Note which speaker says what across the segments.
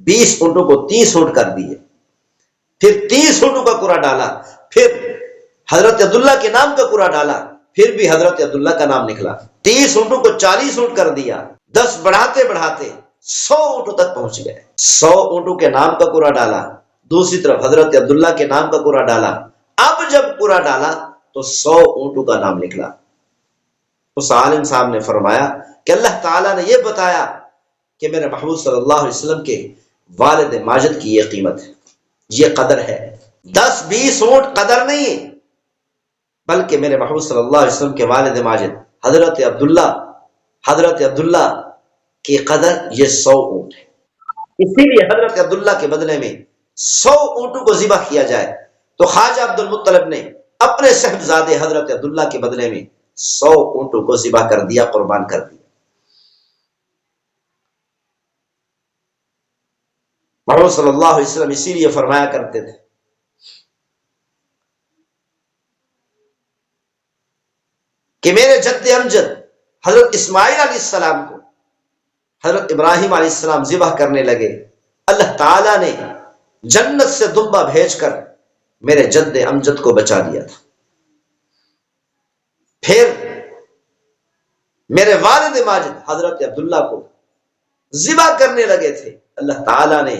Speaker 1: 20 اونٹوں کو 30 اونٹ کر دیے، پھر 30 اونٹوں کا قرعہ ڈالا، پھر حضرت عبداللہ کے نام کا قرعہ ڈالا، پھر بھی حضرت عبداللہ کا نام نکلا۔ 30 اونٹوں کو 40 اونٹ کر دیا، 10 بڑھاتے بڑھاتے 100 اونٹوں تک پہنچ گئے۔ 100 اونٹوں کے نام کا قرعہ ڈالا، دوسری طرف حضرت عبداللہ کے نام کا قرعہ ڈالا۔ اب جب قرعہ ڈالا تو 100 اونٹوں کا نام نکلا۔ اس عالم صاحب نے فرمایا کہ اللہ تعالیٰ نے یہ بتایا کہ میرے محبوب صلی اللہ علیہ وسلم کے والد ماجد کی یہ قیمت ہے، یہ قدر ہے۔ 10-20 اونٹ قدر نہیں ہے، بلکہ میرے محبوب صلی اللہ علیہ وسلم کے والد ماجد حضرت عبداللہ کی قدر یہ 100 اونٹ ہے۔ اسی لیے حضرت عبداللہ کے بدلے میں 100 اونٹوں کو ذبح کیا جائے تو خواجہ عبد المطلب نے اپنے صاحبزادے حضرت عبداللہ کے بدلے میں 100 اونٹوں کو ذبح کر دیا، قربان کر دیا۔ محمد صلی اللہ علیہ وسلم اسی لیے فرمایا کرتے تھے کہ میرے جد امجد حضرت اسماعیل علیہ السلام کو حضرت ابراہیم علیہ السلام ذبح کرنے لگے، اللہ تعالیٰ نے جنت سے دمبا بھیج کر میرے جد امجد کو بچا دیا تھا۔ پھر میرے والد ماجد حضرت عبداللہ کو ذبح کرنے لگے تھے، اللہ تعالیٰ نے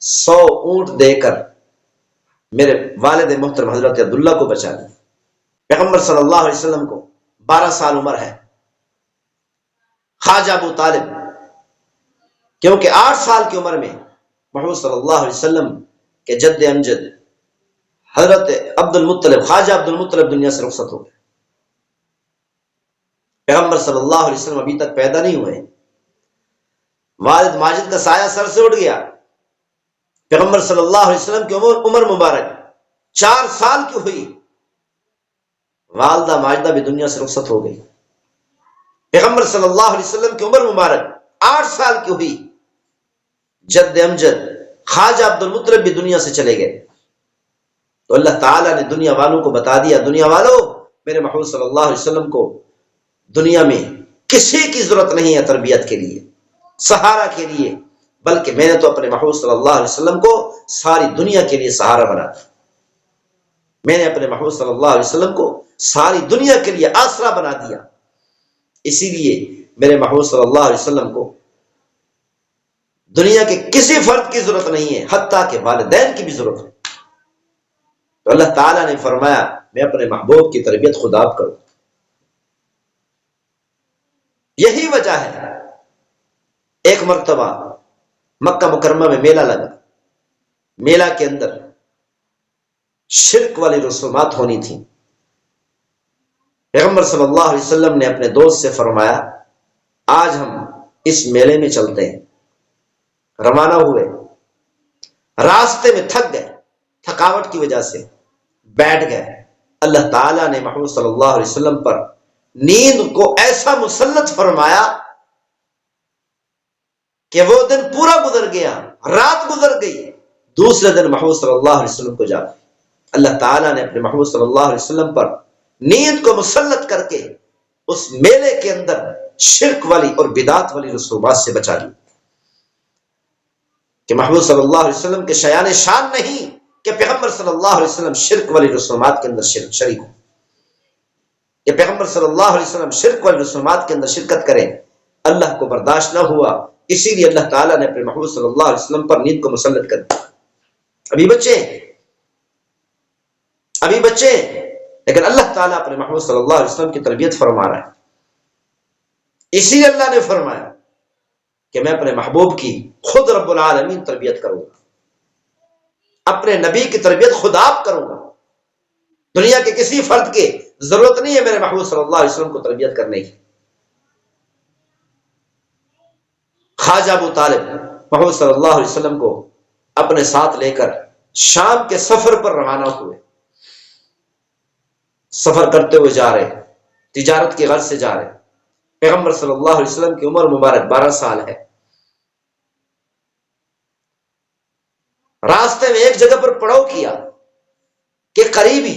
Speaker 1: 100 اونٹ دے کر میرے والد محترم حضرت عبداللہ کو بچا دیا۔ پیغمبر صلی اللہ علیہ وسلم کو 12 سال عمر ہے، خواجہ ابو طالب کیونکہ 8 سال کی عمر میں محمد صلی اللہ علیہ وسلم کے جد امجد حضرت عبد المطلب خواجہ عبد المطلب دنیا سے رخصت ہو گئے۔ پیغمبر صلی اللہ علیہ وسلم ابھی تک پیدا نہیں ہوئے، والد ماجد کا سایہ سر سے اٹھ گیا۔ پیغمبر صلی اللہ علیہ وسلم کی عمر مبارک 4 سال کی ہوئی، والدہ ماجدہ بھی دنیا سے رخصت ہو گئی۔ پیغمبر صلی اللہ علیہ وسلم کی عمر مبارک 8 سال کی ہوئی، جد امجد خواجہ عبد المطلب بھی دنیا سے چلے گئے۔ تو اللہ تعالیٰ نے دنیا والوں کو بتا دیا، دنیا والوں میرے محبوب صلی اللہ علیہ وسلم کو دنیا میں کسی کی ضرورت نہیں ہے تربیت کے لیے، سہارا کے لیے، بلکہ میں نے تو اپنے محبوب صلی اللہ علیہ وسلم کو ساری دنیا کے لیے سہارا بنا دیا۔ میں نے اپنے محبوب صلی اللہ علیہ وسلم کو ساری دنیا کے لیے آسرا بنا دیا۔ اسی لیے میرے محبوب صلی اللہ علیہ وسلم کو دنیا کے کسی فرد کی ضرورت نہیں ہے، حتیٰ کہ والدین کی بھی ضرورت ہے۔ تو اللہ تعالیٰ نے فرمایا میں اپنے محبوب کی تربیت خود آپ کروں۔ یہی وجہ ہے ایک مرتبہ مکہ مکرمہ میں میلہ لگا، میلہ کے اندر شرک والی رسومات ہونی تھی۔ پیغمبر صلی اللہ علیہ وسلم نے اپنے دوست سے فرمایا آج ہم اس میلے میں چلتے ہیں۔ روانہ ہوئے، راستے میں تھک گئے، تھکاوٹ کی وجہ سے بیٹھ گئے۔ اللہ تعالیٰ نے محمد صلی اللہ علیہ وسلم پر نیند کو ایسا مسلط فرمایا کہ وہ دن پورا گزر گیا، رات گزر گئی، دوسرے دن محمد صلی اللہ علیہ وسلم کو جاگ۔ اللہ تعالیٰ نے اپنے محمد صلی اللہ علیہ وسلم پر نیند کو مسلط کر کے اس میلے کے اندر شرک والی اور بدعت والی رسومات سے بچا لی کہ محمد صلی اللہ علیہ وسلم کے شایان شان نہیں کہ پیغمبر صلی اللہ علیہ وسلم شرک والی رسومات کے اندر شریک ہو، کہ پیغمبر صلی اللہ علیہ وسلم شرک والی رسومات کے اندر شرکت کریں، اللہ کو برداشت نہ ہوا۔ اسی لیے اللہ تعالیٰ نے اپنے محمد صلی اللہ علیہ وسلم پر نیند کو مسلط کر دیا۔ ابھی بچے لیکن اللہ تعالیٰ اپنے محمد صلی اللہ علیہ وسلم کی تربیت فرما رہا ہے۔ اسی لیے اللہ نے فرمایا کہ میں اپنے محبوب کی خود رب العالمین تربیت کروں گا، اپنے نبی کی تربیت خود آپ کروں گا۔ دنیا کے کسی فرد کی ضرورت نہیں ہے میرے محبوب صلی اللہ علیہ وسلم کو تربیت کرنے کی۔ خواجہ ابو طالب محمد صلی اللہ علیہ وسلم کو اپنے ساتھ لے کر شام کے سفر پر روانہ ہوئے۔ سفر کرتے ہوئے جا رہے، تجارت کی غرض سے جا رہے۔ پیغمبر صلی اللہ علیہ وسلم کی عمر مبارک 12 سال ہے۔ راستے میں ایک جگہ پر پڑاؤ کیا کہ قریبی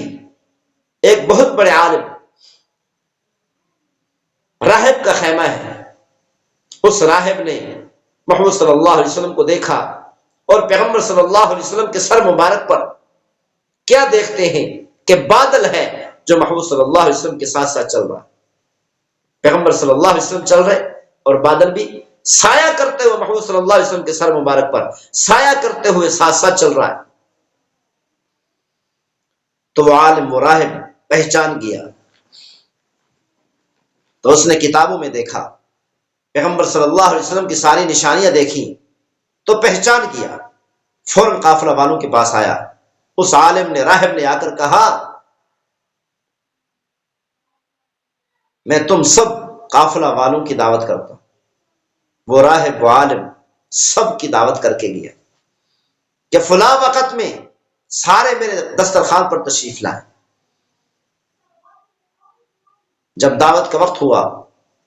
Speaker 1: ایک بہت بڑے عالم راہب کا خیمہ ہے۔ اس راہب نے محمد صلی اللہ علیہ وسلم کو دیکھا، اور پیغمبر صلی اللہ علیہ وسلم کے سر مبارک پر کیا دیکھتے ہیں کہ بادل ہے جو محمود صلی اللہ علیہ وسلم کے ساتھ ساتھ چل رہا ہے۔ پیغمبر صلی اللہ علیہ وسلم چل رہے اور بادل بھی سایہ کرتے ہوئے محمود صلی اللہ علیہ وسلم کے سر مبارک پر سایہ کرتے ہوئے ساتھ ساتھ چل رہا ہے۔ تو وہ عالم و راہب پہچان گیا، تو اس نے کتابوں میں دیکھا، پیغمبر صلی اللہ علیہ وسلم کی ساری نشانیاں دیکھی تو پہچان کیا، فوراً قافلہ والوں کے پاس آیا۔ اس عالم نے، راہب نے آ کر کہا، میں تم سب قافلہ والوں کی دعوت کرتا ہوں۔ وہ راہب، وہ عالم سب کی دعوت کر کے گیا کہ فلاں وقت میں سارے میرے دسترخوان پر تشریف لائیں۔ جب دعوت کا وقت ہوا،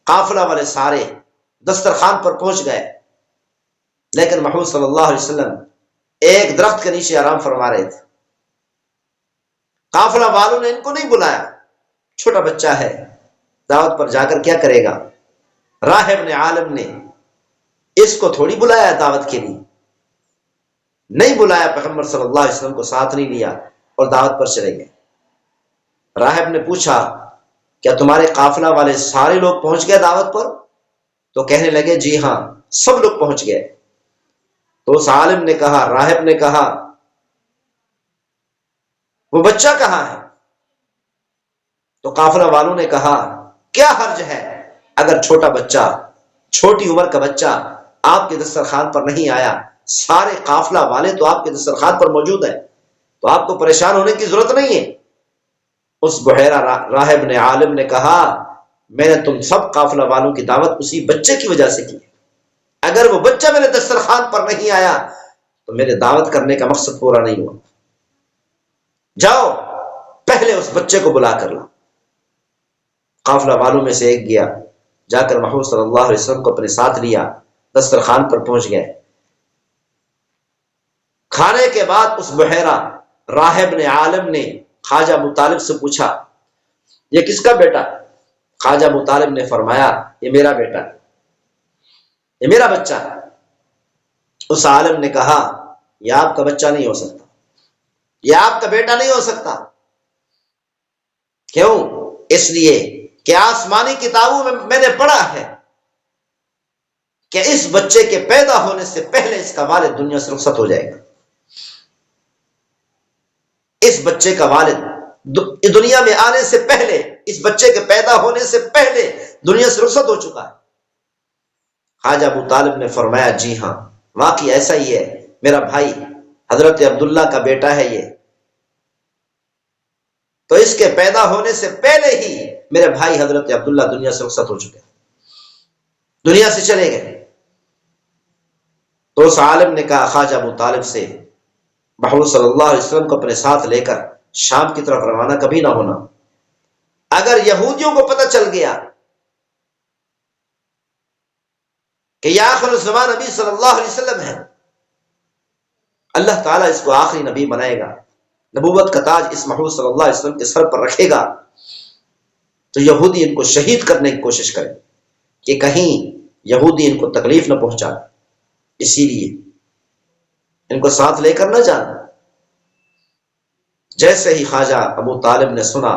Speaker 1: قافلہ والے سارے دسترخوان پر پہنچ گئے، لیکن محمود صلی اللہ علیہ وسلم ایک درخت کے نیچے آرام فرما رہے تھے۔ قافلہ والوں نے ان کو نہیں بلایا، چھوٹا بچہ ہے، دعوت پر جا کر کیا کرے گا؟ راہب نے، عالم نے اس کو تھوڑی بلایا دعوت کے لیے، نہیں بلایا، پیغمبر صلی اللہ علیہ وسلم کو ساتھ نہیں لیا اور دعوت پر چلے گئے۔ راہب نے پوچھا، کیا تمہارے قافلہ والے سارے لوگ پہنچ گئے دعوت پر؟ تو کہنے لگے، جی ہاں، سب لوگ پہنچ گئے۔ تو اس عالم نے کہا، راہب نے کہا، وہ بچہ کہاں ہے؟ تو قافلہ والوں نے کہا، کیا حرج ہے اگر چھوٹا بچہ، چھوٹی عمر کا بچہ آپ کے دسترخوان پر نہیں آیا؟ سارے قافلہ والے تو آپ کے دسترخوان پر موجود ہیں، تو آپ کو پریشان ہونے کی ضرورت نہیں ہے۔ اس بحیرہ راہب نے، عالم نے کہا، میں نے تم سب قافلہ والوں کی دعوت اسی بچے کی وجہ سے کی، اگر وہ بچہ میرے دسترخوان پر نہیں آیا تو میرے دعوت کرنے کا مقصد پورا نہیں ہوا۔ جاؤ پہلے اس بچے کو بلا کر لاؤ۔ قافلہ والوں میں سے ایک گیا، جا کر محمود صلی اللہ علیہ وسلم کو اپنے ساتھ لیا، دسترخوان پر پہنچ گئے۔ کھانے کے بعد اس بحیرہ راہب نے، عالم نے خواجہ ابو طالب سے پوچھا، یہ کس کا بیٹا؟ خواجہ ابو طالب نے فرمایا، یہ میرا بیٹا، یہ میرا بچہ ہے۔ اس عالم نے کہا، یہ آپ کا بچہ نہیں ہو سکتا، یہ آپ کا بیٹا نہیں ہو سکتا۔ کیوں؟ اس لیے کہ آسمانی کتابوں میں میں نے پڑھا ہے کہ اس بچے کے پیدا ہونے سے پہلے اس کا والد دنیا سے رخصت ہو جائے گا۔ اس بچے کا والد دنیا میں آنے سے پہلے، اس بچے کے پیدا ہونے سے پہلے دنیا سے رخصت ہو چکا ہے۔ خواجہ ابو طالب نے فرمایا، جی ہاں، واقعی ایسا ہی ہے، میرا بھائی حضرت عبداللہ کا بیٹا ہے یہ، تو اس کے پیدا ہونے سے پہلے ہی میرے بھائی حضرت عبداللہ دنیا سے رخصت ہو چکے، دنیا سے چلے گئے۔ تو اس عالم نے کہا خواجہ ابو طالب سے، محمد صلی اللہ علیہ وسلم کو اپنے ساتھ لے کر شام کی طرف روانہ کبھی نہ ہونا۔ اگر یہودیوں کو پتہ چل گیا کہ یہ آخر الزمان نبی صلی اللہ علیہ وسلم ہے، اللہ تعالیٰ اس کو آخری نبی بنائے گا، نبوت کا تاج اس محمود صلی اللہ علیہ وسلم کے سر پر رکھے گا، تو یہودی ان کو شہید کرنے کی کوشش کریں کہ کہیں یہودی ان کو تکلیف نہ پہنچا، اسی لیے ان کو ساتھ لے کر نہ جانا۔ جیسے ہی خواجہ ابو طالب نے سنا،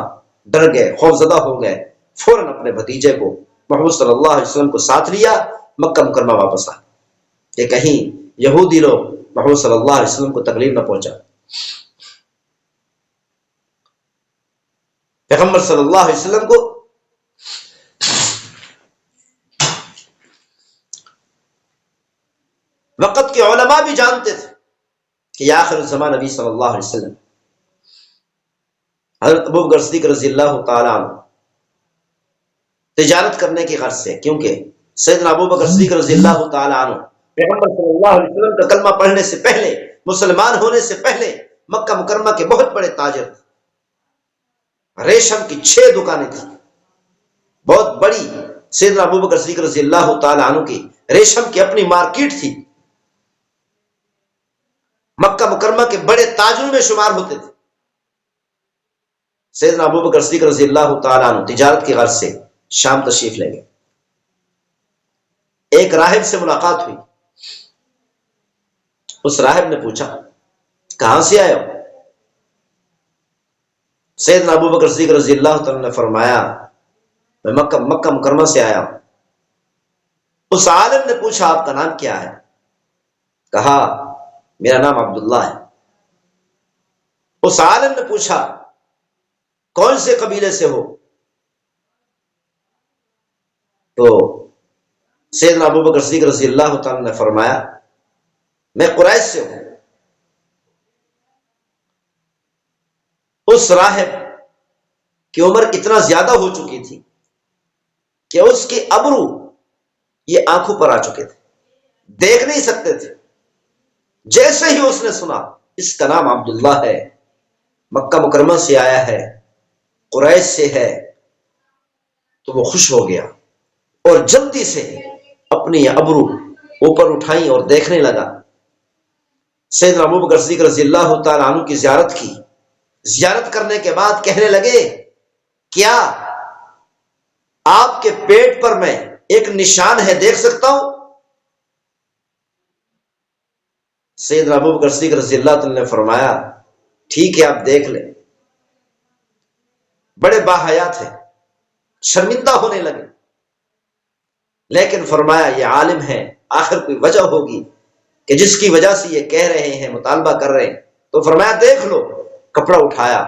Speaker 1: ڈر گئے، خوفزدہ ہو گئے، فوراً اپنے بھتیجے کو محمد صلی اللہ علیہ وسلم کو ساتھ لیا، مکہ مکرمہ واپس آئے کہ کہیں یہودی لوگ محمد صلی اللہ علیہ وسلم کو تکلیف نہ پہنچا۔ پیغمبر صلی اللہ علیہ وسلم کو وقت کے علماء بھی جانتے تھے کہ یہ آخر الزمان نبی صلی اللہ علیہ وسلم۔ حضرت ابو بکر صدیق رضی اللہ تعالیٰ عنہ تجارت کرنے کی غرض سے، کیونکہ سیدنا ابو بکر صدیق رضی اللہ تعالیٰ عنہ پیغمبر صلی اللہ علیہ وسلم کا کلمہ پڑھنے سے پہلے، مسلمان ہونے سے پہلے مکہ مکرمہ کے بہت بڑے تاجر تھے، ریشم کی 6 دکانیں تھیں، بہت بڑی سیدنا ابو بکر صدیق رضی اللہ تعالیٰ عنہ کی ریشم کی اپنی مارکیٹ تھی، مکہ مکرمہ کے بڑے تاجروں میں شمار ہوتے تھے۔ سیدنا ابو بکر صدیق رضی اللہ تعالیٰ عنہ تجارت کی غرض سے شام تشریف لے گئے۔ ایک راہب سے ملاقات ہوئی، اس راہب نے پوچھا کہاں سے آئے ہو؟ سیدنا ابو بکر صدیق رضی اللہ تعالیٰ نے فرمایا میں مکہ مکرمہ سے آیا ہوں۔ اس عالم نے پوچھا آپ کا نام کیا ہے؟ کہا میرا نام عبداللہ ہے۔ اس عالم نے پوچھا کون سے قبیلے سے ہو؟ تو سیدنا ابو بکر صدیق رضی اللہ تعالیٰ نے فرمایا میں قریش سے ہوں۔ اس راہب کی عمر اتنا زیادہ ہو چکی تھی کہ اس کے ابرو یہ آنکھوں پر آ چکے تھے، دیکھ نہیں سکتے تھے۔ جیسے ہی اس نے سنا اس کا نام عبداللہ ہے، مکہ مکرمہ سے آیا ہے، قریش سے ہے، تو وہ خوش ہو گیا اور جلدی سے اپنی ابرو اوپر اٹھائیں اور دیکھنے لگا۔ سیدنا ابو بکر صدیق رضی اللہ تعالیٰ عنہ کی زیارت کی۔ زیارت کرنے کے بعد کہنے لگے کیا آپ کے پیٹ پر میں ایک نشان ہے دیکھ سکتا ہوں؟ سیدنا ابو بکر صدیق رضی اللہ تعالیٰ نے فرمایا ٹھیک ہے آپ دیکھ لیں۔ بڑے باحیا تھے، شرمندہ ہونے لگے، لیکن فرمایا یہ عالم ہے، آخر کوئی وجہ ہوگی کہ جس کی وجہ سے یہ کہہ رہے ہیں، مطالبہ کر رہے ہیں۔ تو فرمایا دیکھ لو۔ کپڑا اٹھایا،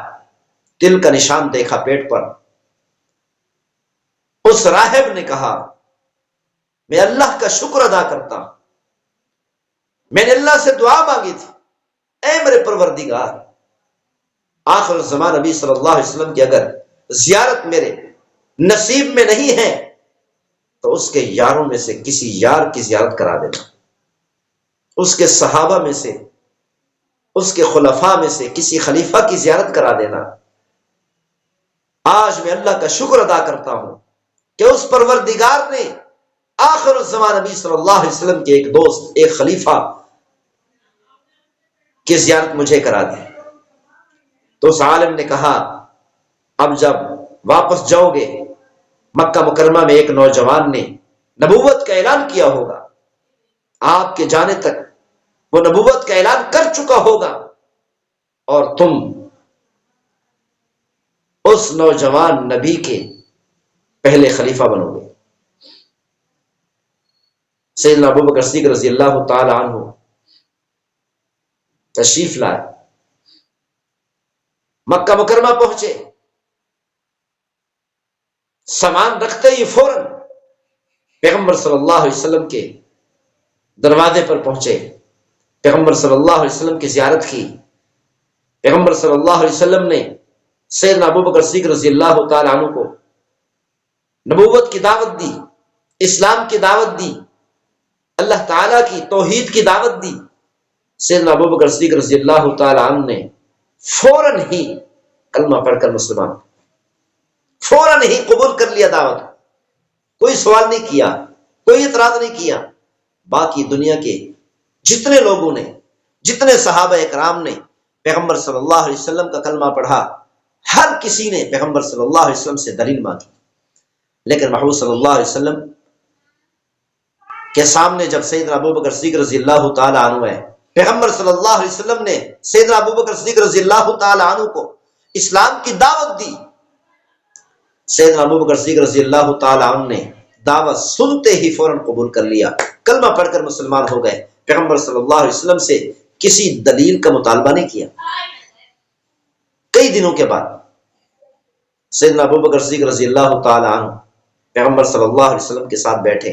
Speaker 1: تل کا نشان دیکھا پیٹ پر۔ اس راہب نے کہا میں اللہ کا شکر ادا کرتا ہوں، میں نے اللہ سے دعا مانگی تھی اے میرے پروردگار، آخر الزمان نبی صلی اللہ علیہ وسلم کی اگر زیارت میرے نصیب میں نہیں ہے تو اس کے یاروں میں سے کسی یار کی زیارت کرا دینا، اس کے صحابہ میں سے، اس کے خلفاء میں سے کسی خلیفہ کی زیارت کرا دینا۔ آج میں اللہ کا شکر ادا کرتا ہوں کہ اس پروردگار نے آخر الزمان نبی صلی اللہ علیہ وسلم کے ایک دوست، ایک خلیفہ کی زیارت مجھے کرا دی۔ تو اس عالم نے کہا اب جب واپس جاؤ گے مکہ مکرمہ میں ایک نوجوان نے نبوت کا اعلان کیا ہوگا، آپ کے جانے تک وہ نبوت کا اعلان کر چکا ہوگا اور تم اس نوجوان نبی کے پہلے خلیفہ بنو گے۔ سیدنا ابو بکر صدیق رضی اللہ تعالی عنہ تشریف لائے، مکہ مکرمہ پہنچے، سامان رکھتے ہی فوراً پیغمبر صلی اللہ علیہ وسلم کے دروازے پر پہنچے، پیغمبر صلی اللہ علیہ وسلم کی زیارت کی۔ پیغمبر صلی اللہ علیہ وسلم نے سیدنا ابو بکر صدیق رضی اللہ تعالی عنہ کو نبوت کی دعوت دی، اسلام کی دعوت دی، اللہ تعالیٰ کی توحید کی دعوت دی۔ سیدنا ابو بکر صدیق رضی اللہ تعالی عنہ نے فوراً ہی کلمہ پڑھ کر مسلمان، فوراً ہی قبول کر لیا دعوت، کوئی سوال نہیں کیا، کوئی اعتراض نہیں کیا۔ باقی دنیا کے جتنے لوگوں نے، جتنے صحابہ اکرام نے پیغمبر صلی اللہ علیہ وسلم کا کلمہ پڑھا، ہر کسی نے پیغمبر صلی اللہ علیہ وسلم سے دلیل مانگی، لیکن محمود صلی اللہ علیہ وسلم کے سامنے جب سیدنا ابو بکر صدیق رضی اللہ تعالی عنہ ہے، پیغمبر صلی اللہ علیہ وسلم نے سیدنا ابو بکر صدیق رضی اللہ تعالی عنہ کو اسلام کی دعوت دی۔ سیدنا ابو بکر صدیق رضی اللہ تعالی عنہ نے دعوت سنتے ہی فوراً قبول کر لیا، کلمہ پڑھ کر مسلمان ہو گئے، پیغمبر صلی اللہ علیہ وسلم سے کسی دلیل کا مطالبہ نہیں کیا۔ کئی دنوں کے بعد سیدنا ابو بکر صدیق رضی اللہ تعالی عنہ پیغمبر صلی اللہ علیہ وسلم کے ساتھ بیٹھے،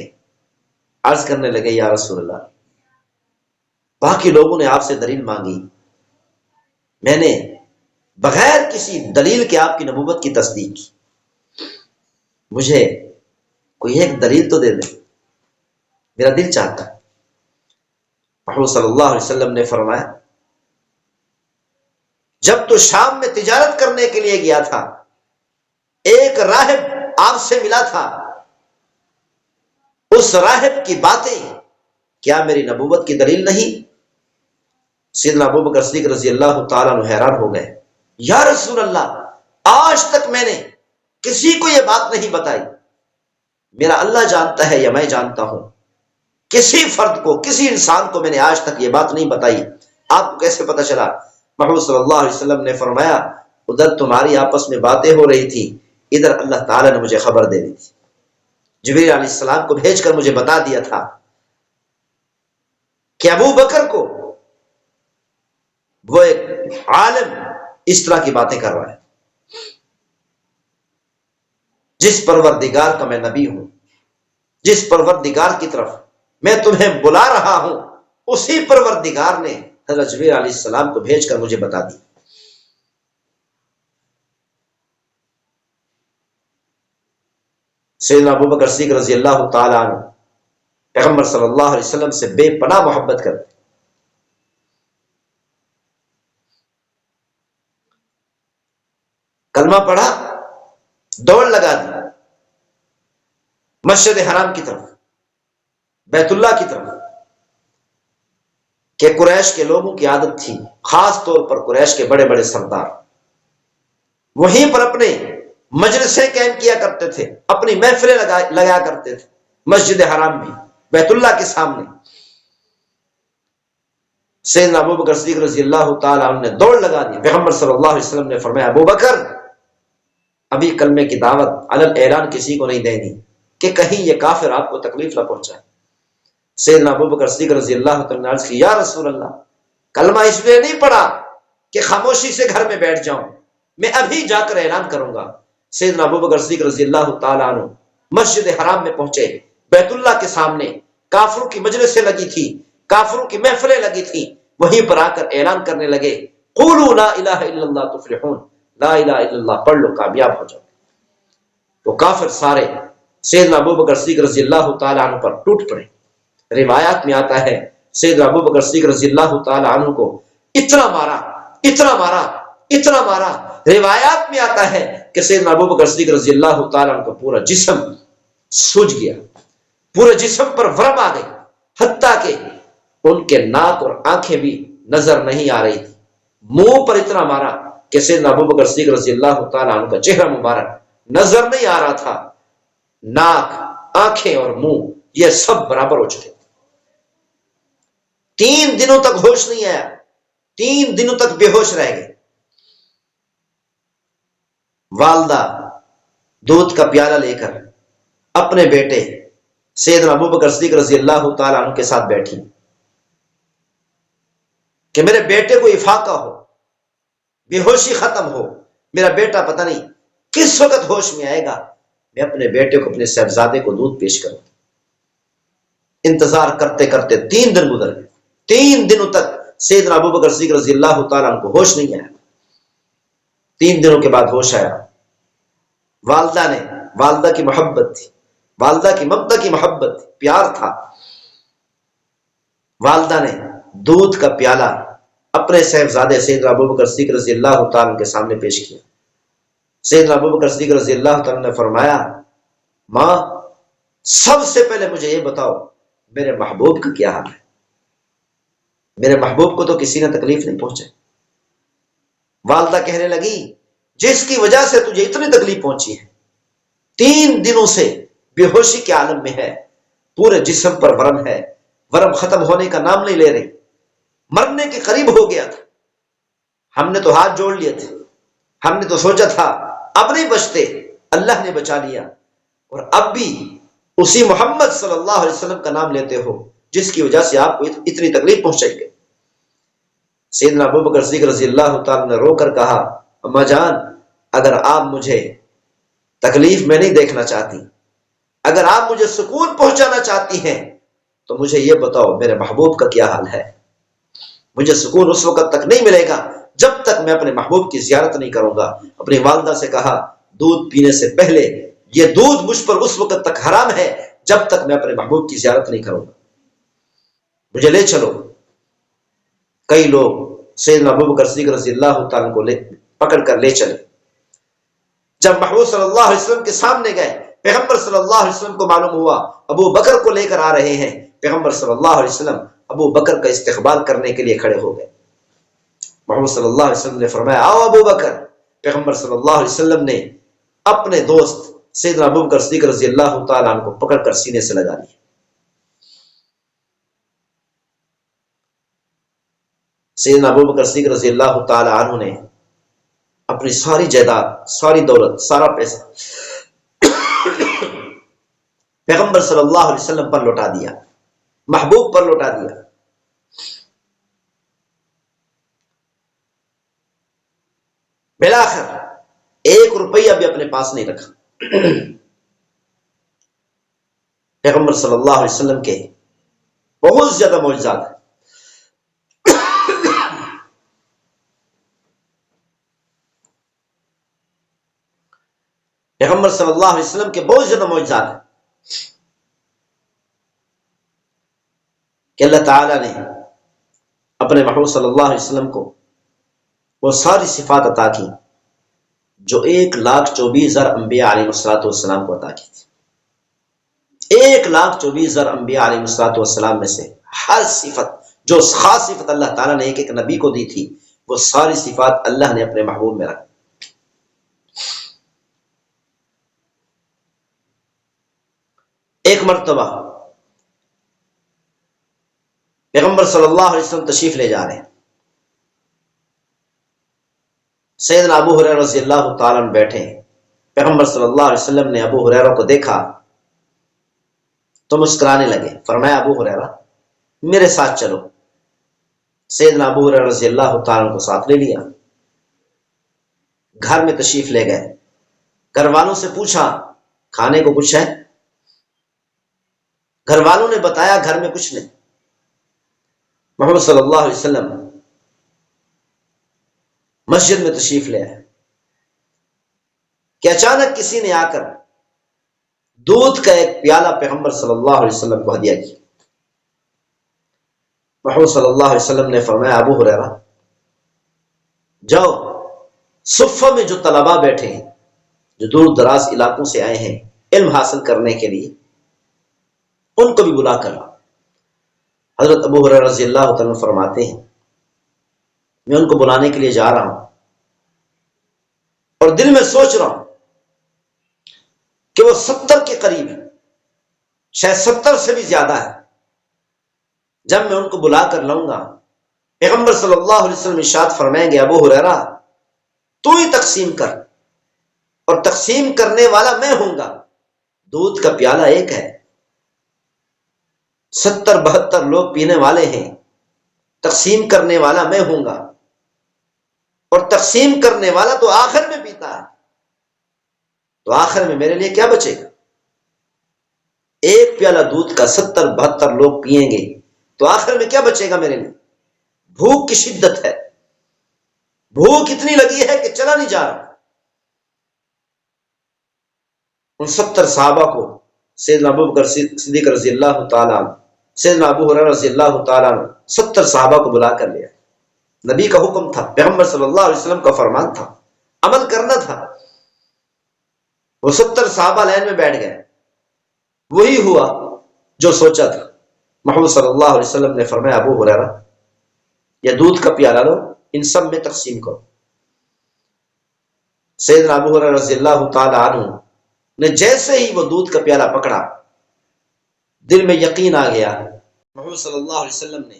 Speaker 1: عرض کرنے لگے یا رسول اللہ، باقی لوگوں نے آپ سے دلیل مانگی، میں نے بغیر کسی دلیل کے آپ کی نبوت کی تصدیق کی، مجھے کوئی ایک دلیل تو دے دیں، میرا دل چاہتا ہے۔ محمد صلی اللہ علیہ وسلم نے فرمایا جب تو شام میں تجارت کرنے کے لیے گیا تھا، ایک راہب آپ سے ملا تھا، اس راہب کی باتیں کیا میری نبوت کی دلیل نہیں؟ سیدنا ابو بکر صدیق رضی اللہ تعالیٰ عنہ حیران ہو گئے، یا رسول اللہ آج تک میں نے کسی کو یہ بات نہیں بتائی، میرا اللہ جانتا ہے یا میں جانتا ہوں کسی فرد کو، کسی انسان کو میں نے آج تک یہ بات نہیں بتائی۔ آپ کو کیسے پتا چلا؟ محمد صلی اللہ علیہ وسلم نے فرمایا ادھر تمہاری آپس میں باتیں ہو رہی تھی، ادھر اللہ تعالیٰ نے مجھے خبر دے دی تھی، جبریل علیہ السلام کو بھیج کر مجھے بتا دیا تھا کہ ابو بکر کو وہ ایک عالم اس طرح کی باتیں کر رہا ہے۔ جس پروردگار کا میں نبی ہوں، جس پروردگار کی طرف میں تمہیں بلا رہا ہوں، اسی پروردگار نے حضرت جبریل علیہ السلام کو بھیج کر مجھے بتا دی۔ سیدنا ابو بکر صدیق رضی اللہ تعالی عنہ پیغمبر صلی اللہ علیہ وسلم سے بے پناہ محبت کرتے، کلمہ پڑھا، دوڑ لگا دی مسجد حرام کی طرف، بیت اللہ کی طرف، کہ قریش کے لوگوں کی عادت تھی، خاص طور پر قریش کے بڑے بڑے سردار وہیں پر اپنے مجلسیں قائم کیا کرتے تھے، اپنی محفلیں لگایا کرتے تھے مسجد حرام میں، بیت اللہ کے سامنے۔ سیدنا ابو بکر صدیق رضی اللہ تعالی عنہ نے دوڑ لگا دی۔ پیغمبر صلی اللہ علیہ وسلم نے فرمایا ابو بکر ابھی کلمے کی دعوت علن اعلان کسی کو نہیں دینی کہ کہیں یہ کافر آپ کو تکلیف نہ پہنچائے۔ سیدنا ابو بکر صدیق رضی اللہ تعالی عنہ نے یا رسول اللہ کلمہ اس لیے نہیں پڑھا کہ خاموشی سے گھر میں بیٹھ جاؤں، میں ابھی جا کر اعلان کروں گا۔ سیدنا ابو بکر صدیق رضی اللہ تعالی عنہ مسجد حرام میں پہنچے، بیت اللہ کے سامنے کافروں کی مجلسیں لگی تھی، کافروں کی محفلیں لگی تھی، وہیں پر آ کر اعلان کرنے لگے قولوا لا الہ الا اللہ تفلحون، لا الہ الا اللہ پڑھ لو کامیاب ہو جاؤ۔ تو کافر سارے سیدنا ابو بکر صدیق رضی اللہ تعالی عنہ پر ٹوٹ پڑے۔ روایات میں آتا ہے سیدنا ابو بکر صدیق رضی اللہ تعالی عنہ کو اتنا مارا، اتنا مارا، اتنا مارا، روایات میں آتا ہے کہ سیدنا ابو بکر صدیق رضی اللہ تعالی عنہ کا پورا جسم سوج گیا، پورے جسم پر ورم آ گئی، حتیٰ کہ ان کے ناک اور آنکھیں بھی نظر نہیں آ رہی تھی۔ منہ پر اتنا مارا کہ سیدنا ابو بکر صدیق رضی اللہ تعالی عنہ کا چہرہ مبارک نظر نہیں آ رہا تھا، ناک، آنکھیں اور منہ یہ سب برابر ہو چکے۔ 3 دنوں تک ہوش نہیں آیا، 3 دنوں تک بے ہوش رہ گئے۔ والدہ دودھ کا پیالہ لے کر اپنے بیٹے سیدنا ابو بکر صدیق رضی اللہ تعالی عنہ کے ساتھ بیٹھی کہ میرے بیٹے کو افاقہ ہو، بے ہوشی ختم ہو، میرا بیٹا پتہ نہیں کس وقت ہوش میں آئے گا، میں اپنے بیٹے کو، اپنے صاحبزادے کو دودھ پیش کروں۔ انتظار کرتے کرتے 3 دن گزر گئے، 3 دنوں تک سیدنا ابو بکر صدیق رضی اللہ تعالیٰ عنہ کو ہوش نہیں آیا۔ 3 دنوں کے بعد ہوش آیا۔ والدہ نے، والدہ کی محبت تھی، والدہ کی ممتا کی محبت تھی، پیار تھا، والدہ نے دودھ کا پیالہ اپنے صاحبزادے سیدنا ابو بکر صدیق رضی اللہ تعالیٰ عنہ کے سامنے پیش کیا۔ سیدنا ابو بکر صدیق رضی اللہ تعالیٰ نے فرمایا ماں سب سے پہلے مجھے یہ بتاؤ میرے محبوب کا کیا حال ہے؟ میرے محبوب کو تو کسی نے تکلیف نہیں پہنچائی۔ والدہ کہنے لگی جس کی وجہ سے تجھے اتنی تکلیف پہنچی ہے، 3 دنوں سے بے ہوشی کے عالم میں ہے، پورے جسم پر ورم ہے، ورم ختم ہونے کا نام نہیں لے رہی، مرنے کے قریب ہو گیا تھا، ہم نے تو ہاتھ جوڑ لیے تھے، ہم نے تو سوچا تھا اب نہیں بچتے، اللہ نے بچا لیا، اور اب بھی اسی محمد صلی اللہ علیہ وسلم کا نام لیتے ہو جس کی وجہ سے آپ کو اتنی تکلیف پہنچائی گئی۔ سیدنا ابو بکر صدیق رضی اللہ تعالیٰ نے رو کر کہا اما جان اگر آپ مجھے تکلیف میں نہیں دیکھنا چاہتی، اگر آپ مجھے سکون پہنچانا چاہتی ہیں تو مجھے یہ بتاؤ میرے محبوب کا کیا حال ہے۔ مجھے سکون اس وقت تک نہیں ملے گا جب تک میں اپنے محبوب کی زیارت نہیں کروں گا۔ اپنی والدہ سے کہا دودھ پینے سے پہلے یہ دودھ مجھ پر اس وقت تک حرام ہے جب تک میں اپنے محبوب کی زیارت نہیں کروں گا، مجھے لے چلو۔ کئی لوگ سیدنا ابو بکر صدیق رضی اللہ تعالیٰ کو پکڑ کر لے چلے۔ جب محبوب صلی اللہ علیہ وسلم کے سامنے گئے، پیغمبر صلی اللہ علیہ وسلم کو معلوم ہوا ابو بکر کو لے کر آ رہے ہیں۔ پیغمبر صلی اللہ علیہ وسلم ابو بکر کا استقبال کرنے کے لیے کھڑے ہو گئے۔ محمد صلی اللہ علیہ وسلم نے فرمایا آؤ ابو بکر۔ پیغمبر صلی اللہ علیہ وسلم نے اپنے دوست سیدنا ابو بکر صدیق رضی اللہ تعالیٰ عنہ کو پکڑ کر سینے سے لگا لیا۔ سیدنا ابو بکر صدیق رضی اللہ تعالی عنہ نے اپنی ساری جائیداد، ساری دولت، سارا پیسہ پیغمبر صلی اللہ علیہ وسلم پر لوٹا دیا، محبوب پر لوٹا دیا۔ بالآخر 1 روپیہ بھی اپنے پاس نہیں رکھا۔ پیغمبر صلی اللہ علیہ وسلم کے بہت زیادہ معجزات ہیں۔ پیغمبر صلی اللہ علیہ وسلم کے بہت زیادہ معجزات ہیں کہ اللہ تعالیٰ نے اپنے محبوب صلی اللہ علیہ وسلم کو وہ ساری صفات عطا کی جو 1,24,000 انبیاء علیہ السلام کو عطا کی تھی۔ 1,24,000 انبیاء علیہ السلام میں سے ہر صفت، جو خاص صفت اللہ تعالیٰ نے ایک ایک نبی کو دی تھی، وہ ساری صفات اللہ نے اپنے محبوب میں رکھی۔ ایک مرتبہ پیغمبر صلی اللہ علیہ وسلم تشریف لے جا رہے ہیں، سیدنا ابو ہریرہ رضی اللہ تعالیٰ عنہ بیٹھے ہیں۔ پیغمبر صلی اللہ علیہ وسلم نے ابو ہریرہ کو دیکھا تو مسکرانے لگے، فرمایا ابو ہریرہ میرے ساتھ چلو۔ سیدنا ابو ہریرہ رضی اللہ تعالیٰ عنہ کو ساتھ لے لیا، گھر میں تشریف لے گئے، گھر والوں سے پوچھا کھانے کو کچھ ہے؟ گھر والوں نے بتایا گھر میں کچھ نہیں۔ محمد صلی اللہ علیہ وسلم مسجد میں تشریف لے آئے کہ اچانک کسی نے آ کر دودھ کا ایک پیالہ پیغمبر صلی اللہ علیہ وسلم کو ہدیہ کیا۔ محمد صلی اللہ علیہ وسلم نے فرمایا ابو ہریرہ جاؤ، صفہ میں جو طلباء بیٹھے ہیں، جو دور دراز علاقوں سے آئے ہیں علم حاصل کرنے کے لیے، ان کو بھی بلا کر لاؤ۔ حضرت ابو ہریرہ رضی اللہ تعالیٰ عنہ فرماتے ہیں میں ان کو بلانے کے لیے جا رہا ہوں اور دل میں سوچ رہا ہوں کہ وہ 70 کے قریب ہے، شاید 70 سے بھی زیادہ ہے۔ جب میں ان کو بلا کر لاؤں گا، پیغمبر صلی اللہ علیہ وسلم ارشاد فرمائیں گے ابو ہریرہ تو ہی تقسیم کر، اور تقسیم کرنے والا میں ہوں گا۔ دودھ کا پیالہ ایک ہے، 70-72 لوگ پینے والے ہیں، تقسیم کرنے والا میں ہوں گا، اور تقسیم کرنے والا تو آخر میں پیتا ہے، تو آخر میں میرے لیے کیا بچے گا؟ ایک پیالہ دودھ کا 70-72 لوگ پیئیں گے تو آخر میں کیا بچے گا میرے لیے؟ بھوک کی شدت ہے، بھوک اتنی لگی ہے کہ چلا نہیں جا رہا۔ ان 70 صحابہ کو سیدنا ابو بکر صدیق رضی اللہ تعالیٰ عنہ، سیدنا ابو ہریرہ رضی اللہ تعالیٰ عنہ 70 صحابہ کو بلا کر لیا۔ نبی کا حکم تھا، پیغمبر صلی اللہ علیہ وسلم کا فرمان تھا، عمل کرنا تھا۔ وہ 70 صحابہ لائن میں بیٹھ گئے، وہی ہوا جو سوچا تھا۔ محمد صلی اللہ علیہ وسلم نے فرمایا ابو ہریرہ یہ دودھ کا پیالہ لو، ان سب میں تقسیم کرو۔ سیدنا ابو ہریرہ رضی اللہ تعالیٰ عنہ نے جیسے ہی وہ دودھ کا پیالہ پکڑا، دل میں یقین آ گیا۔ محمد صلی اللہ علیہ وسلم نے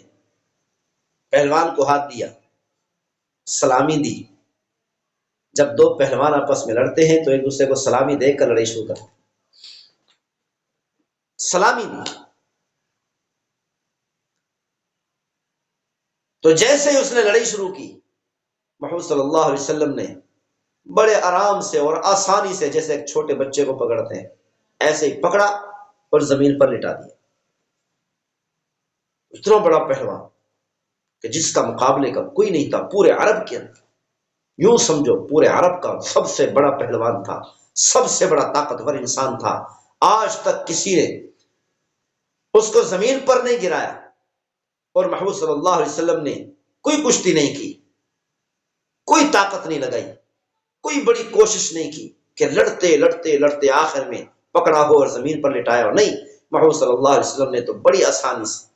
Speaker 1: پہلوان کو ہاتھ دیا، سلامی دی۔ جب دو پہلوان آپس میں لڑتے ہیں تو ایک دوسرے کو سلامی دے کر لڑائی شروع کرتے، سلامی دی۔ تو جیسے ہی اس نے لڑائی شروع کی، محمد صلی اللہ علیہ وسلم نے بڑے آرام سے اور آسانی سے، جیسے ایک چھوٹے بچے کو پکڑتے ہیں ایسے ہی پکڑا اور زمین پر لٹا دیا۔ اتنا بڑا پہلوان کہ جس کا مقابلے کا کوئی نہیں تھا پورے عرب کے اندر، یوں سمجھو پورے عرب کا سب سے بڑا پہلوان تھا، سب سے بڑا طاقتور انسان تھا۔ آج تک کسی نے اس کو زمین پر نہیں گرایا، اور محمد صلی اللہ علیہ وسلم نے کوئی کشتی نہیں کی، کوئی طاقت نہیں لگائی، کوئی بڑی کوشش نہیں کی کہ لڑتے لڑتے لڑتے آخر میں پکڑا ہو اور زمین پر لٹایا ہو۔ نہیں، محمد صلی اللہ علیہ وسلم نے تو بڑی آسانی سے،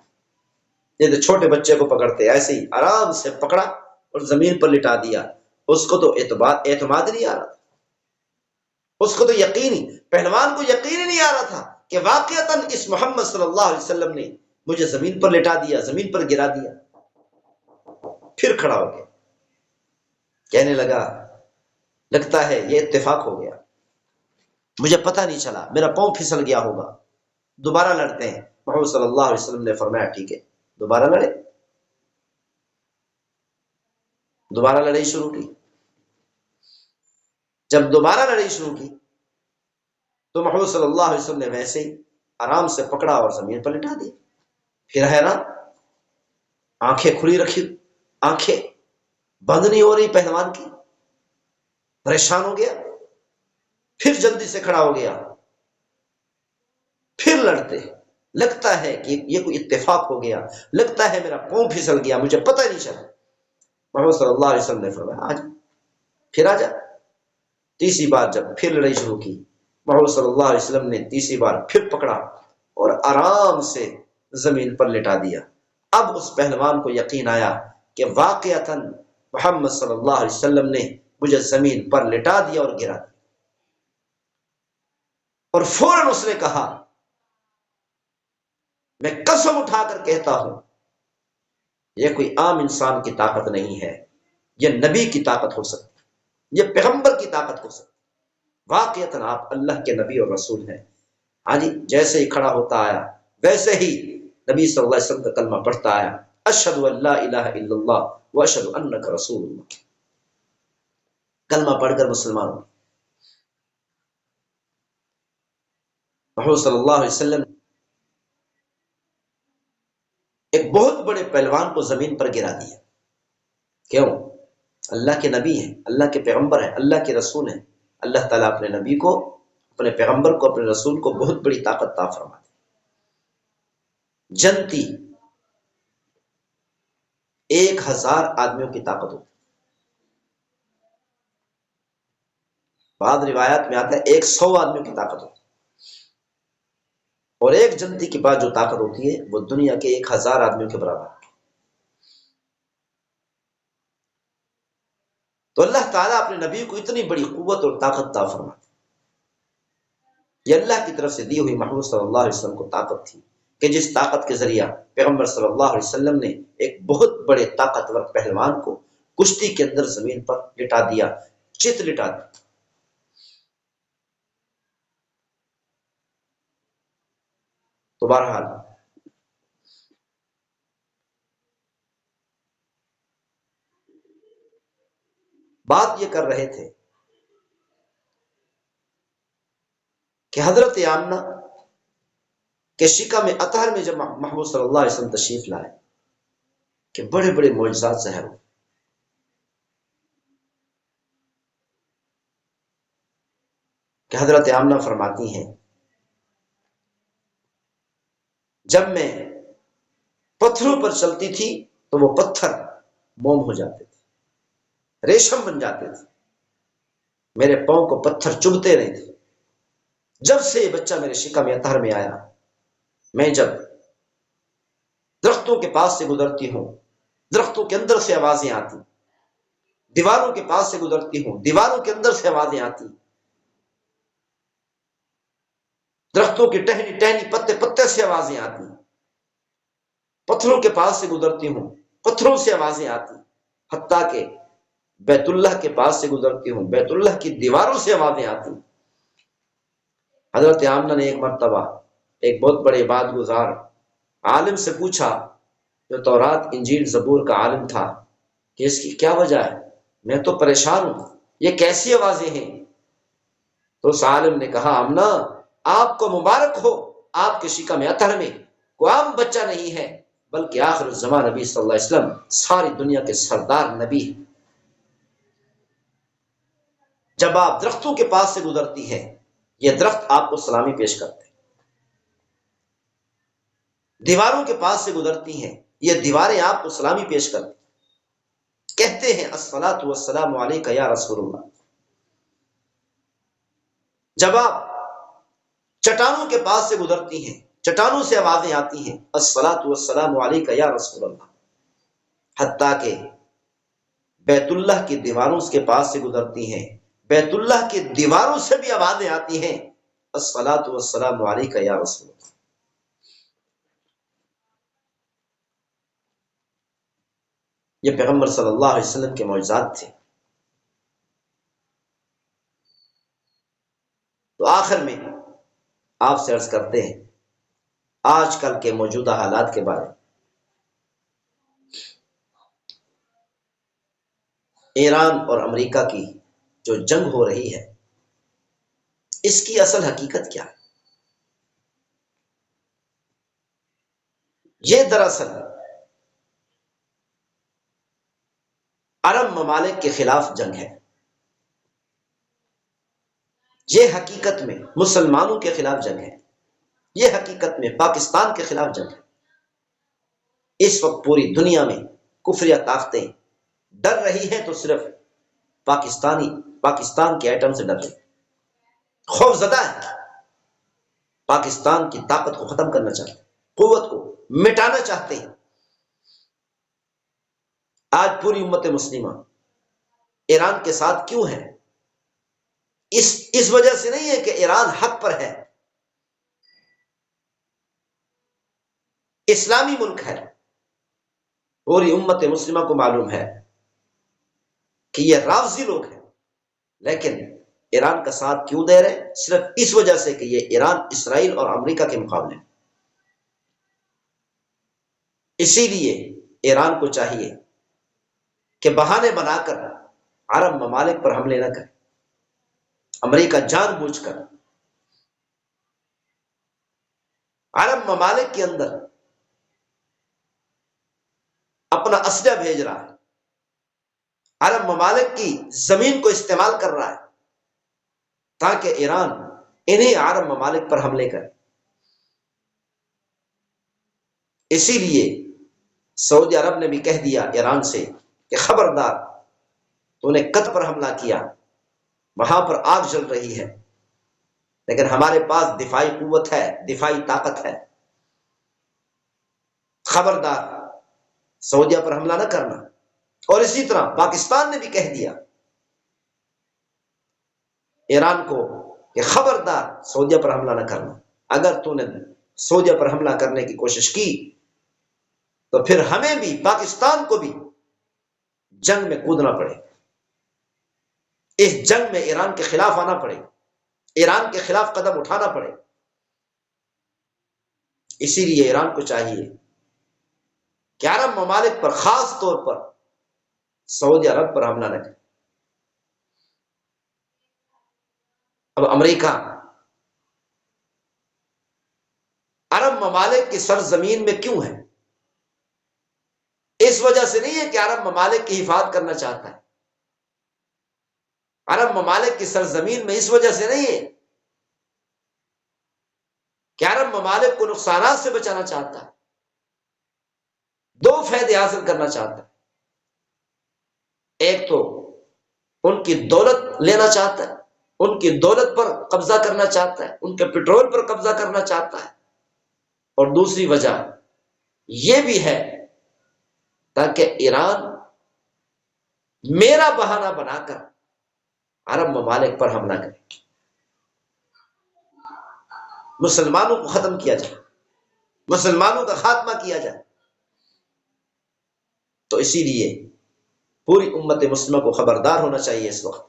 Speaker 1: جیسے چھوٹے بچے کو پکڑتے ایسے ہی آرام سے پکڑا اور زمین پر لٹا دیا۔ اس کو تو اعتماد نہیں آ رہا تھا، اس کو تو یقین ہی، پہلوان کو یقین ہی نہیں آ رہا تھا کہ واقعتاً اس محمد صلی اللہ علیہ وسلم نے مجھے زمین پر لٹا دیا، زمین پر گرا دیا۔ پھر کھڑا ہو گیا، کہنے لگا لگتا ہے یہ اتفاق ہو گیا، مجھے پتہ نہیں چلا، میرا پاؤں پھسل گیا ہوگا، دوبارہ لڑتے ہیں۔ محمد صلی اللہ علیہ وسلم نے فرمایا ٹھیک ہے، دوبارہ لڑے، دوبارہ لڑائی شروع کی۔ جب دوبارہ لڑائی شروع کی تو محمد صلی اللہ علیہ وسلم نے ویسے ہی آرام سے پکڑا اور زمین پر لٹا دیا۔ پھر حیران، آنکھیں کھلی رکھی، آنکھیں بند نہیں ہو رہی پہلوان کی، پریشان ہو گیا، پھر جلدی سے کھڑا ہو گیا، پھر لڑتے، لگتا ہے کہ یہ کوئی اتفاق ہو گیا، لگتا ہے میرا پاؤں پھسل گیا، مجھے پتہ نہیں چلا۔ محمد صلی اللہ علیہ وسلم نے فرمایا آجا، پھر آجا۔ تیسری بار جب پھر لڑائی شروع کی، محمد صلی اللہ علیہ وسلم نے تیسری بار پھر پکڑا اور آرام سے زمین پر لٹا دیا۔ اب اس پہلوان کو یقین آیا کہ واقعتاً محمد صلی اللہ علیہ وسلم نے مجھے زمین پر لٹا دیا اور گرا دیا، اور فوراً اس نے کہا میں قسم اٹھا کر کہتا ہوں یہ کوئی عام انسان کی طاقت نہیں ہے، یہ نبی کی طاقت ہو سکتی، یہ پیغمبر کی طاقت ہو سکتی، واقعتاً آپ اللہ کے نبی اور رسول ہیں۔ ہاں جی، جیسے ہی کھڑا ہوتا آیا ویسے ہی نبی صلی اللہ علیہ وسلم کا کلمہ پڑھتا آیا، اشہد ان لا الہ الا اللہ واشہد انک رسول اللہ، کلمہ پڑھ کر مسلمان ہو۔ محمد صلی اللہ علیہ وسلم ایک بہت بڑے پہلوان کو زمین پر گرا دیا۔ کیوں؟ اللہ کے نبی ہیں، اللہ کے پیغمبر ہیں، اللہ کے رسول ہیں۔ اللہ تعالیٰ اپنے نبی کو، اپنے پیغمبر کو، اپنے رسول کو بہت بڑی طاقت عطا فرماتے۔ جنتی 1000 آدمیوں کی طاقت ہوتی، بعض روایات میں آتا ہے 100 آدمیوں کی طاقت ہوتی، اور ایک جنتی کے بعد جو طاقت ہوتی ہے وہ دنیا کے 1000 آدمیوں کے برابر ہے۔ تو اللہ تعالیٰ اپنے نبی کو اتنی بڑی قوت اور طاقت عطا فرماتے، یہ اللہ کی طرف سے دی ہوئی محمد صلی اللہ علیہ وسلم کو طاقت تھی کہ جس طاقت کے ذریعہ پیغمبر صلی اللہ علیہ وسلم نے ایک بہت بڑے طاقتور پہلوان کو کشتی کے اندر زمین پر لٹا دیا، چت لٹا دیا۔ تو بہرحال بات یہ کر رہے تھے کہ حضرت آمنہ کے شکم اطہر میں جب محمد صلی اللہ علیہ وسلم تشریف لائے کہ بڑے بڑے معجزات ظاہر ہوئے۔ کہ حضرت آمنہ فرماتی ہیں جب میں پتھروں پر چلتی تھی تو وہ پتھر موم ہو جاتے تھے، ریشم بن جاتے تھے، میرے پاؤں کو پتھر چبھتے نہیں تھے۔ جب سے یہ بچہ میرے شکم اطہر میں آیا، میں جب درختوں کے پاس سے گزرتی ہوں، درختوں کے اندر سے آوازیں آتی، دیواروں کے پاس سے گزرتی ہوں، دیواروں کے اندر سے آوازیں آتی، درختوں کی ٹہنی ٹہنی پتے پتے سے آوازیں آتی، پتھروں کے پاس سے گزرتی ہوں، پتھروں سے آوازیں آتی، حتیٰ کہ بیت اللہ کے پاس سے گزرتی ہوں، بیت اللہ کی دیواروں سے آوازیں آتی۔ حضرت آمنہ نے ایک مرتبہ ایک بہت بڑے عبادت گزار عالم سے پوچھا، جو تورات انجیل زبور کا عالم تھا، کہ اس کی کیا وجہ ہے، میں تو پریشان ہوں، یہ کیسی آوازیں ہیں؟ تو اس عالم نے کہا آمنہ آپ کو مبارک ہو، آپ کے شکم اطہر میں کوئی عام بچہ نہیں ہے، بلکہ آخر الزمان نبی صلی اللہ علیہ وسلم ساری دنیا کے سردار نبی ہیں۔ جب آپ درختوں کے پاس سے گزرتی ہیں، یہ درخت آپ کو سلامی پیش کرتے ہیں، دیواروں کے پاس سے گزرتی ہیں، یہ دیواریں آپ کو سلامی پیش کرتی ہیں، کہتے ہیں الصلاۃ والسلام علیک یا رسول اللہ۔ جب آپ چٹانوں کے پاس سے گزرتی ہیں، چٹانوں سے آوازیں آتی ہیں الصلاۃ والسلام علیک یا رسول اللہ، حتیٰ کہ بیت اللہ کی دیواروں کے پاس سے گزرتی ہیں، بیت اللہ کی دیواروں سے بھی آوازیں آتی ہیں الصلاۃ والسلام علیک یا رسول اللہ۔ یہ پیغمبر صلی اللہ علیہ وسلم کے معجزات تھے۔ تو آخر میں آپ سے عرض کرتے ہیں آج کل کے موجودہ حالات کے بارے میں۔ ایران اور امریکہ کی جو جنگ ہو رہی ہے، اس کی اصل حقیقت کیا ہے؟ یہ دراصل عرب ممالک کے خلاف جنگ ہے۔ یہ حقیقت میں مسلمانوں کے خلاف جنگ ہے۔ یہ حقیقت میں پاکستان کے خلاف جنگ ہے۔ اس وقت پوری دنیا میں کفریہ طاقتیں ڈر رہی ہیں تو صرف پاکستان کے ایٹم سے ڈر رہی، خوف زدہ ہے، پاکستان کی طاقت کو ختم کرنا چاہتے ہیں، قوت کو مٹانا چاہتے ہیں۔ آج پوری امت مسلمہ ایران کے ساتھ کیوں ہے؟ اس وجہ سے نہیں ہے کہ ایران حق پر ہے، اسلامی ملک ہے، پوری امت مسلمہ کو معلوم ہے کہ یہ رافضی لوگ ہیں، لیکن ایران کا ساتھ کیوں دے رہے؟ صرف اس وجہ سے کہ یہ ایران اسرائیل اور امریکہ کے مقابلے میں۔ اسی لیے ایران کو چاہیے کہ بہانے بنا کر عرب ممالک پر حملے نہ کرے۔ امریکہ جان بوجھ کر عرب ممالک کے اندر اپنا اسلحہ بھیج رہا ہے، عرب ممالک کی زمین کو استعمال کر رہا ہے تاکہ ایران انہیں عرب ممالک پر حملے کرے۔ اسی لیے سعودی عرب نے بھی کہہ دیا ایران سے کہ خبردار، تو نے قطر پر حملہ کیا، وہاں پر آگ جل رہی ہے، لیکن ہمارے پاس دفاعی قوت ہے، دفاعی طاقت ہے، خبردار سعودیہ پر حملہ نہ کرنا۔ اور اسی طرح پاکستان نے بھی کہہ دیا ایران کو کہ خبردار سعودیہ پر حملہ نہ کرنا، اگر تو نے سعودیہ پر حملہ کرنے کی کوشش کی تو پھر ہمیں بھی، پاکستان کو بھی جنگ میں کودنا پڑے، اس جنگ میں ایران کے خلاف آنا پڑے، ایران کے خلاف قدم اٹھانا پڑے۔ اسی لیے ایران کو چاہیے کہ عرب ممالک پر، خاص طور پر سعودی عرب پر حملہ نہ کرے۔ اب امریکہ عرب ممالک کی سرزمین میں کیوں ہے؟ اس وجہ سے نہیں ہے کہ عرب ممالک کی حفاظت کرنا چاہتا ہے، عرب ممالک کی سرزمین میں اس وجہ سے نہیں ہے کہ عرب ممالک کو نقصانات سے بچانا چاہتا ہے، دو فائدے حاصل کرنا چاہتا ہے۔ ایک تو ان کی دولت لینا چاہتا ہے، ان کی دولت پر قبضہ کرنا چاہتا ہے، ان کے پیٹرول پر قبضہ کرنا چاہتا ہے، اور دوسری وجہ یہ بھی ہے تاکہ ایران میرا بہانہ بنا کر عرب ممالک پر حملہ کرے، مسلمانوں کو ختم کیا جائے، مسلمانوں کا خاتمہ کیا جائے۔ تو اسی لیے پوری امت مسلمہ کو خبردار ہونا چاہیے اس وقت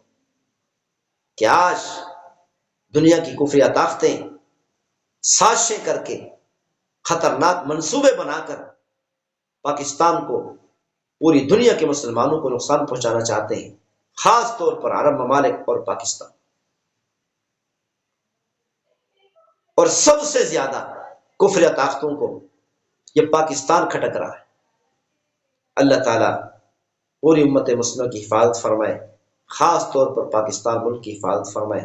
Speaker 1: کہ آج دنیا کی کفریہ طاقتیں سازشیں کر کے، خطرناک منصوبے بنا کر پاکستان کو، پوری دنیا کے مسلمانوں کو نقصان پہنچانا چاہتے ہیں، خاص طور پر عرب ممالک اور پاکستان۔ اور سب سے زیادہ کفریہ طاقتوں کو یہ پاکستان کھٹک رہا ہے۔ اللہ تعالیٰ پوری امت مسلمہ کی حفاظت فرمائے، خاص طور پر پاکستان ملک کی حفاظت فرمائے۔